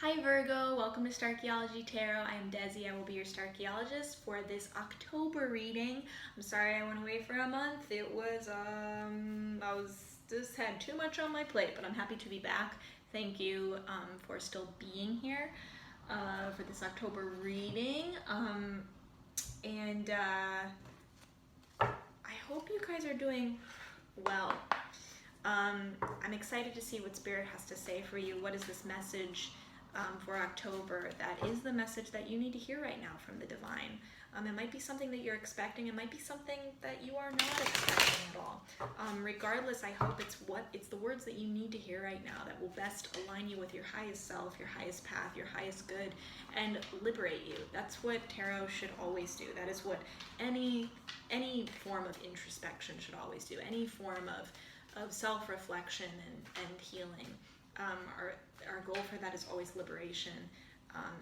Hi Virgo, welcome to Starchaeology Tarot. I am Desi. I will be your Starchaeologist for this October reading. I'm sorry I went away for a month. I just had too much on my plate, but I'm happy to be back. Thank you for still being here for this October reading. I hope you guys are doing well. I'm excited to see what Spirit has to say for you. What is this message for October? That is the message that you need to hear right now from the divine. It might be something that you're expecting. It might be something that you are not expecting at all. Regardless, I hope it's the words that you need to hear right now that will best align you with your highest self, your highest path, your highest good, and liberate you. That's what tarot should always do. That is what any form of introspection should always do. Any form of self-reflection and healing. Our goal for that is always liberation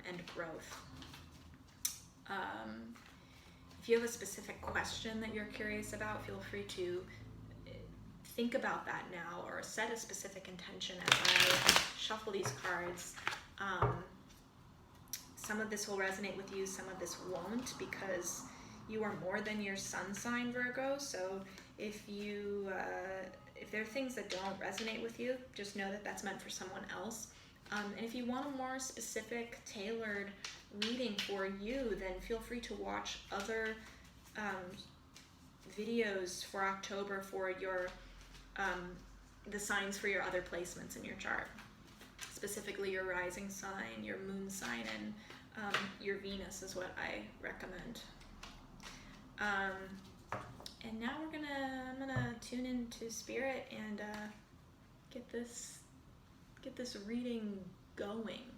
and growth. If you have a specific question that you're curious about, feel free to think about that now or set a specific intention as I shuffle these cards. Some of this will resonate with you, some of this won't, because you are more than your sun sign, Virgo. So if there are things that don't resonate with you, just know that that's meant for someone else. And if you want a more specific, tailored reading for you, then feel free to watch other videos for October for your the signs for your other placements in your chart, specifically your rising sign, your moon sign, and your Venus is what I recommend. And now I'm gonna tune into Spirit and get this reading going.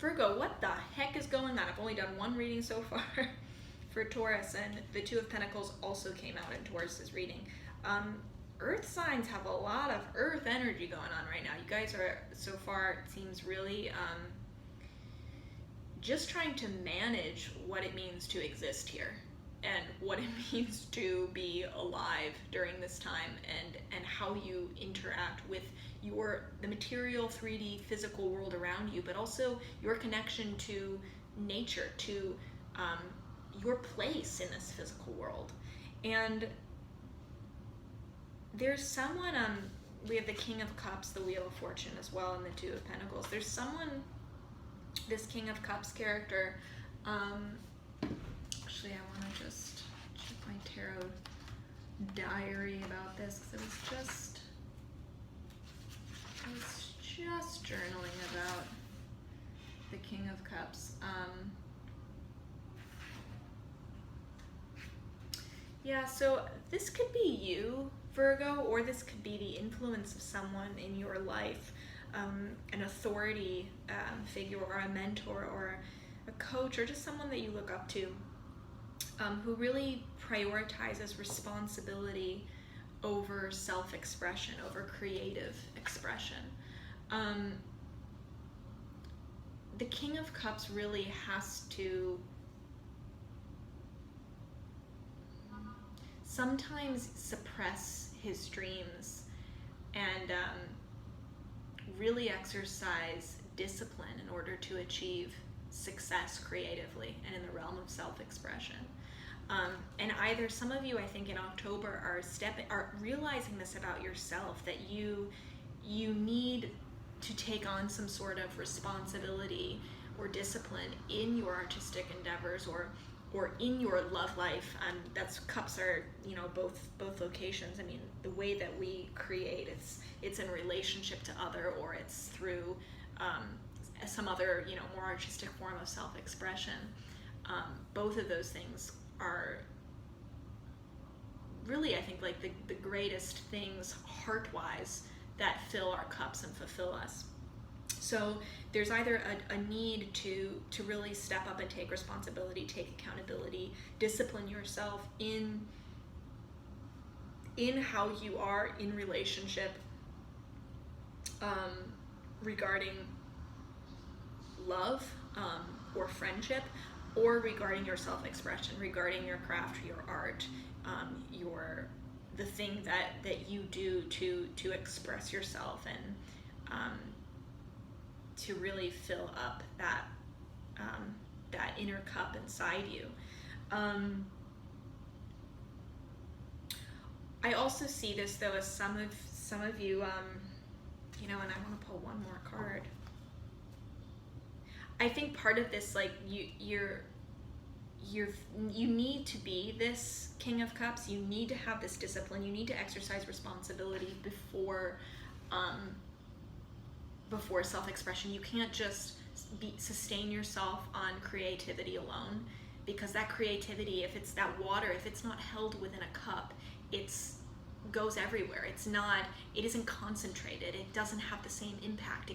Virgo, what the heck is going on? I've only done one reading so far for Taurus, and the Two of Pentacles also came out in Taurus's reading. Earth signs have a lot of earth energy going on right now. You guys are, so far, it seems really just trying to manage what it means to exist here and what it means to be alive during this time, and how you interact with the material 3D physical world around you, but also your connection to nature, to your place in this physical world. And there's someone, we have the King of Cups, the Wheel of Fortune as well, and the Two of Pentacles. There's someone, this King of Cups character, actually I want to just check my tarot diary about this, because I was just journaling about the King of Cups. Yeah, so this could be you, Virgo, or this could be the influence of someone in your life, an authority figure or a mentor or a coach or just someone that you look up to, who really prioritizes responsibility over self-expression, over creative expression. The King of Cups really has to sometimes suppress his dreams and really exercise discipline in order to achieve success creatively and in the realm of self-expression. And either some of you, I think, in October are realizing this about yourself, that you need to take on some sort of responsibility or discipline in your artistic endeavors or in your love life. That's cups are, both locations. I mean, the way that we create, it's in relationship to other, or it's through some other, more artistic form of self-expression. Both of those things are really, I think, like the greatest things heart-wise that fill our cups and fulfill us. So there's either a need to really step up and take responsibility, take accountability, discipline yourself in how you are in relationship, regarding love, or friendship, or regarding your self-expression, regarding your craft, your art, the thing that you do to express yourself, and to really fill up that inner cup inside you. I also see this though as some of you, and I want to pull one more card. I think part of this, like, you need to be this King of Cups. You need to have this discipline. You need to exercise responsibility before self-expression. You can't just sustain yourself on creativity alone, because that creativity, if it's that water, if it's not held within a cup, it's goes everywhere. It isn't concentrated. It doesn't have the same impact.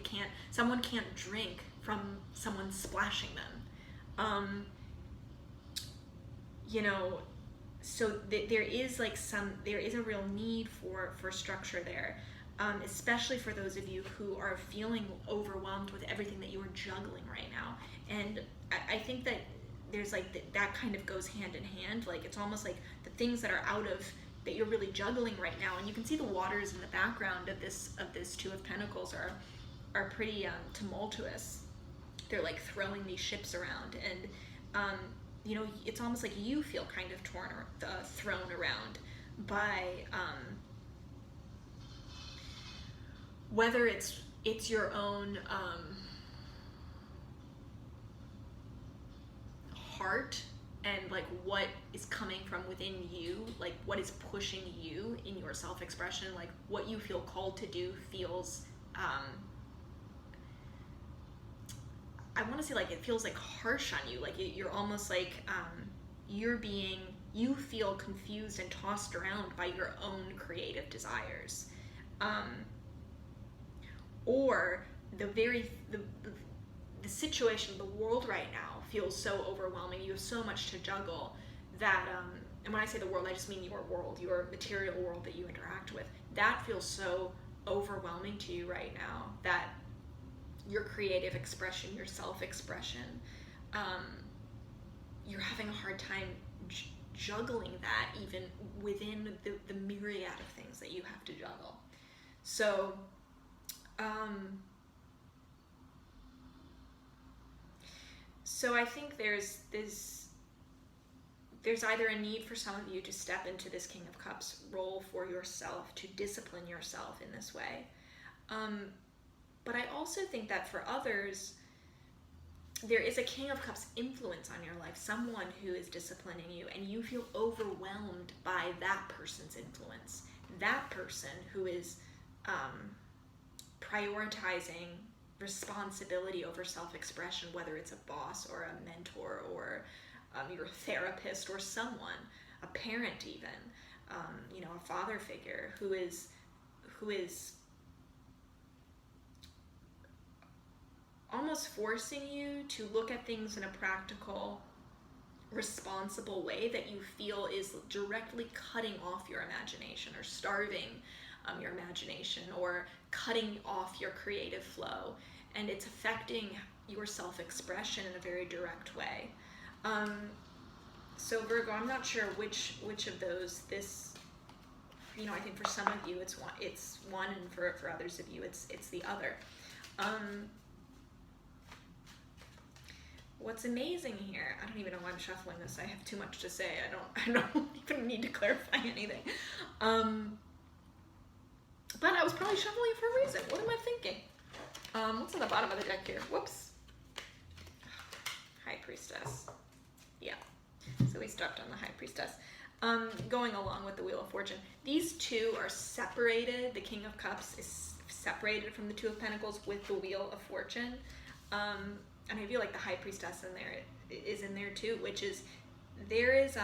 Someone can't drink from someone splashing them. So there is a real need for structure there, especially for those of you who are feeling overwhelmed with everything that you are juggling right now. And I think that there's that kind of goes hand in hand. Like, it's almost like the things that are that you're really juggling right now, and you can see the waters in the background of this Two of Pentacles are pretty tumultuous. They're like throwing these ships around, and it's almost like you feel kind of thrown around by whether it's your own heart, and like what is coming from within you, like what is pushing you in your self-expression, like what you feel called to do feels I want to say, like, it feels like harsh on you, like you're almost like you feel confused and tossed around by your own creative desires, or the situation, the world right now feels so overwhelming. You have so much to juggle that, and when I say the world, I just mean your world, your material world that you interact with. That feels so overwhelming to you right now that your creative expression, your self-expression, you're having a hard time juggling that, even within the myriad of things that you have to juggle. So, So I think there's either a need for some of you to step into this King of Cups role for yourself, to discipline yourself in this way. But I also think that for others, there is a King of Cups influence on your life, someone who is disciplining you, and you feel overwhelmed by that person's influence. That person who is prioritizing responsibility over self-expression, whether it's a boss or a mentor or your therapist or someone, a parent even, a father figure who is almost forcing you to look at things in a practical, responsible way that you feel is directly cutting off your imagination, or starving your imagination, or cutting off your creative flow, and it's affecting your self-expression in a very direct way. So Virgo, I'm not sure which of those this, I think for some of you it's one, and for others of you it's the other. What's amazing here, I don't even know why I'm shuffling this. I have too much to say. I don't even need to clarify anything. But I was probably shuffling it for a reason. What am I thinking? What's on the bottom of the deck here? Whoops. High Priestess. Yeah. So we stepped on the High Priestess. Going along with the Wheel of Fortune. These two are separated. The King of Cups is separated from the Two of Pentacles with the Wheel of Fortune. And I feel like the High Priestess is in there too, which is, there is,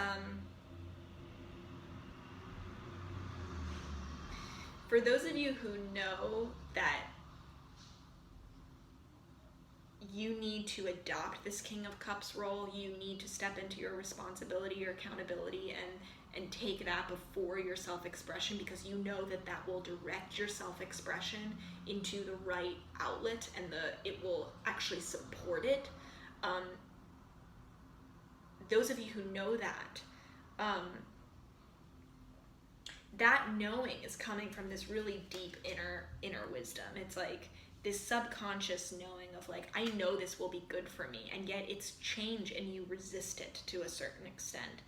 for those of you who know that you need to adopt this King of Cups role. You need to step into your responsibility, your accountability, and take that before your self-expression, because you know that that will direct your self-expression into the right outlet, and it will actually support it. Those of you who know that, that knowing is coming from this really deep inner wisdom. It's like this subconscious knowing of like, I know this will be good for me, and yet it's change and you resist it to a certain extent,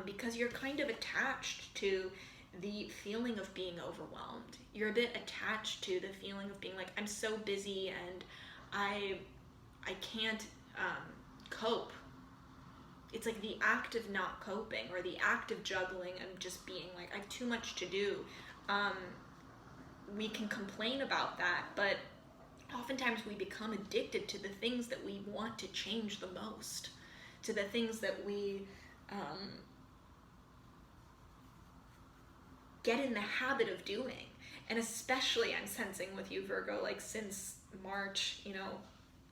because you're kind of attached to the feeling of being overwhelmed. You're a bit attached to the feeling of being like, I'm so busy and I can't cope. It's like the act of not coping, or the act of juggling and just being like, I have too much to do. We can complain about that, but oftentimes we become addicted to the things that we want to change the most, to the things that we get in the habit of doing. And especially, I'm sensing with you, Virgo, like since March,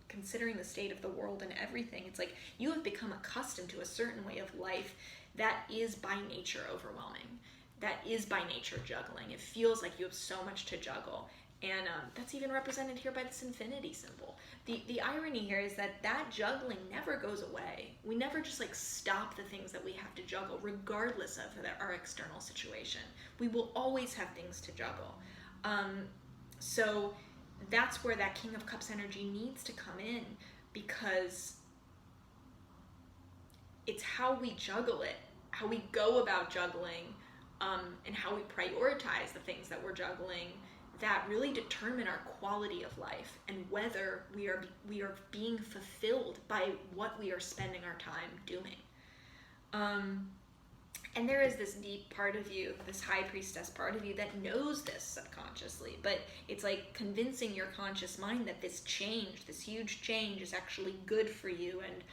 considering the state of the world and everything, it's like you have become accustomed to a certain way of life that is by nature overwhelming, that is by nature juggling. It feels like you have so much to juggle, and that's even represented here by this infinity symbol. The irony here is that juggling never goes away. We never just like stop the things that we have to juggle, regardless of our external situation. We will always have things to juggle. So that's where that King of Cups energy needs to come in, because it's how we juggle it, how we go about juggling, and how we prioritize the things that we're juggling, that really determine our quality of life and whether we are being fulfilled by what we are spending our time doing. And there is this deep part of you, this high priestess part of you, that knows this subconsciously, but it's like convincing your conscious mind that this change, this huge change, is actually good for you, and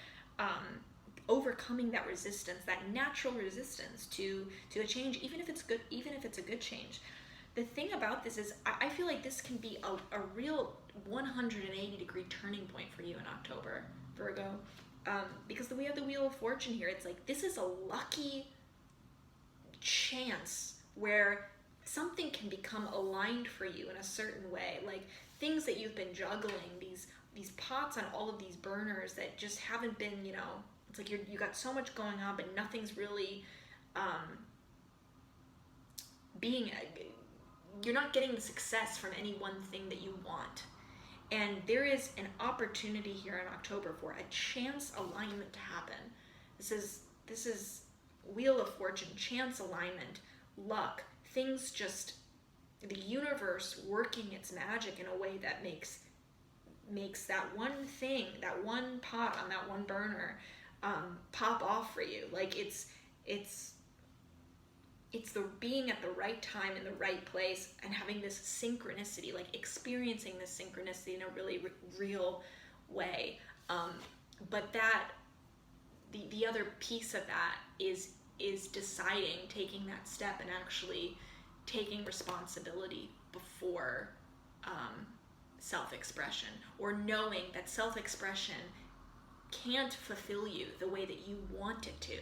overcoming that resistance, that natural resistance to a change, even if it's good, even if it's a good change. The thing about this is, I feel like this can be a real 180-degree turning point for you in October, Virgo, because we have the Wheel of Fortune here. It's like, this is a lucky chance where something can become aligned for you in a certain way, like things that you've been juggling, these pots on all of these burners that just haven't been, it's like you got so much going on, but nothing's really you're not getting the success from any one thing that you want. And there is an opportunity here in October for a chance alignment to happen. This is Wheel of Fortune, chance alignment, luck, things just, the universe working its magic in a way that makes that one thing, that one pot on that one burner, pop off for you. Like it's the being at the right time in the right place and having this synchronicity, like experiencing this synchronicity in a really real way. But that the other piece of that is deciding, taking that step, and actually taking responsibility before self-expression, or knowing that self-expression can't fulfill you the way that you want it to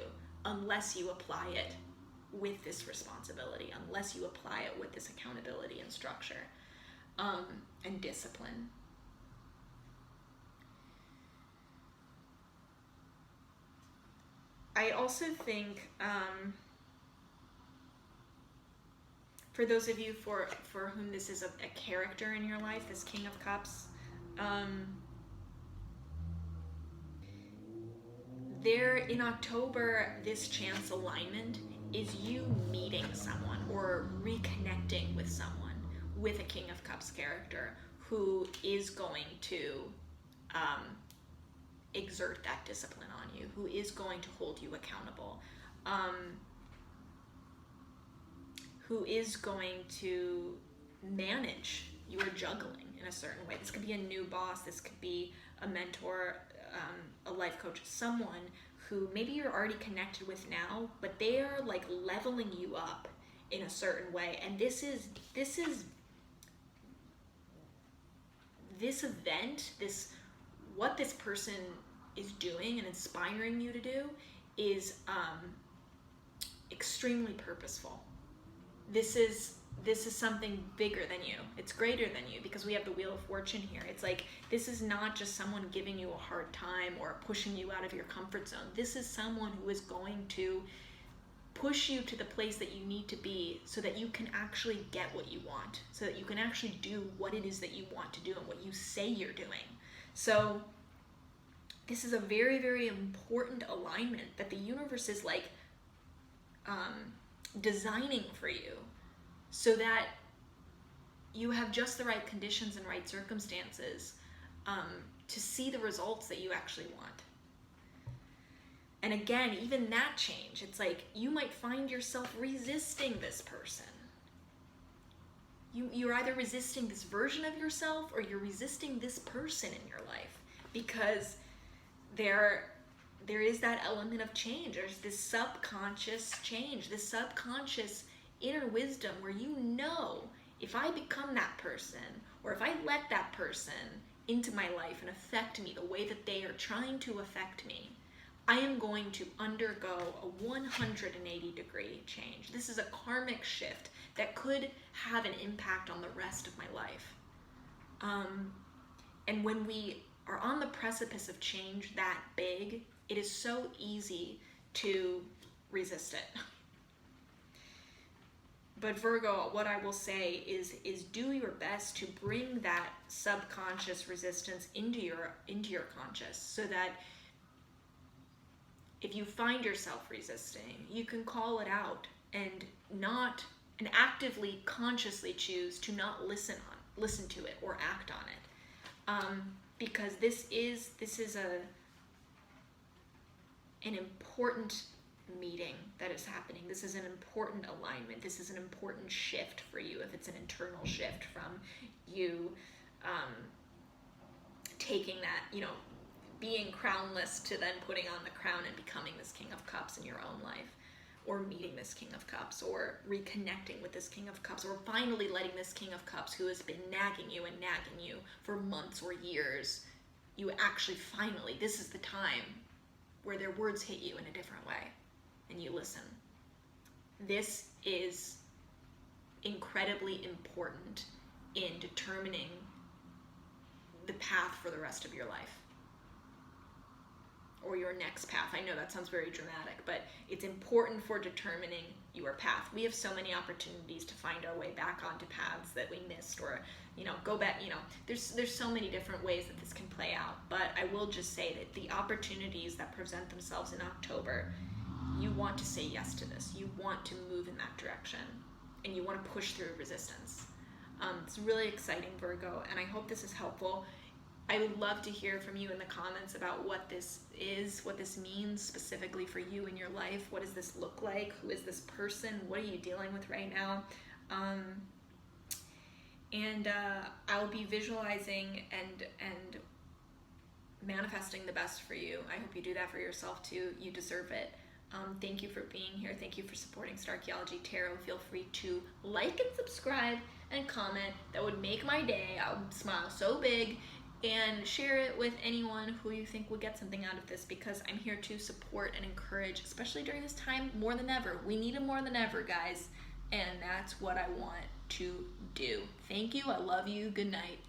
unless you apply it with this responsibility, unless you apply it with this accountability and structure, and discipline. I also think, for those of you for whom this is a character in your life, this King of Cups, there in October, this chance alignment is you meeting someone or reconnecting with someone with a King of Cups character who is going to exert that discipline on you, who is going to hold you accountable, who is going to manage your juggling in a certain way. This could be a new boss, this could be a mentor, a life coach, someone who maybe you're already connected with now, but they're like leveling you up in a certain way. And this event, this what this person is doing and inspiring you to do is extremely purposeful. This is something bigger than you. It's greater than you, because we have the Wheel of Fortune here. It's like, this is not just someone giving you a hard time or pushing you out of your comfort zone. This is someone who is going to push you to the place that you need to be, so that you can actually get what you want, so that you can actually do what it is that you want to do and what you say you're doing. So this is a very, very important alignment that the universe is like designing for you, so that you have just the right conditions and right circumstances to see the results that you actually want. And again, even that change, it's like you might find yourself resisting this person. You're either resisting this version of yourself, or you're resisting this person in your life, because there is that element of change. There's this subconscious change, this subconscious inner wisdom where you know, if I become that person, or if I let that person into my life and affect me the way that they are trying to affect me, I am going to undergo a 180-degree change. This is a karmic shift that could have an impact on the rest of my life. And when we are on the precipice of change that big, it is so easy to resist it. But Virgo, what I will say is do your best to bring that subconscious resistance into your conscious, so that if you find yourself resisting, you can call it out and actively, consciously choose to not listen to it or act on it, because this is an important meeting that is happening. This is an important alignment. This is an important shift for you, if it's an internal shift from you taking that, being crownless to then putting on the crown and becoming this King of Cups in your own life, or meeting this King of Cups, or reconnecting with this King of Cups, or finally letting this King of Cups, who has been nagging you for months or years, you actually finally, this is the time where their words hit you in a different way and you listen. This is incredibly important in determining the path for the rest of your life, or your next path. I know that sounds very dramatic, but it's important for determining your path. We have so many opportunities to find our way back onto paths that we missed, or go back. There's so many different ways that this can play out. But I will just say that the opportunities that present themselves in October, you want to say yes to this. You want to move in that direction, and you want to push through resistance. It's really exciting, Virgo, and I hope this is helpful. I would love to hear from you in the comments about what this is, what this means specifically for you in your life. What does this look like? Who is this person? What are you dealing with right now? I'll be visualizing and manifesting the best for you. I hope you do that for yourself too. You deserve it. Thank you for being here. Thank you for supporting Starchaeology Tarot. Feel free to like and subscribe and comment. That would make my day. I would smile so big. And share it with anyone who you think would get something out of this, because I'm here to support and encourage, especially during this time, more than ever. We need it more than ever, guys. And that's what I want to do. Thank you. I love you. Good night.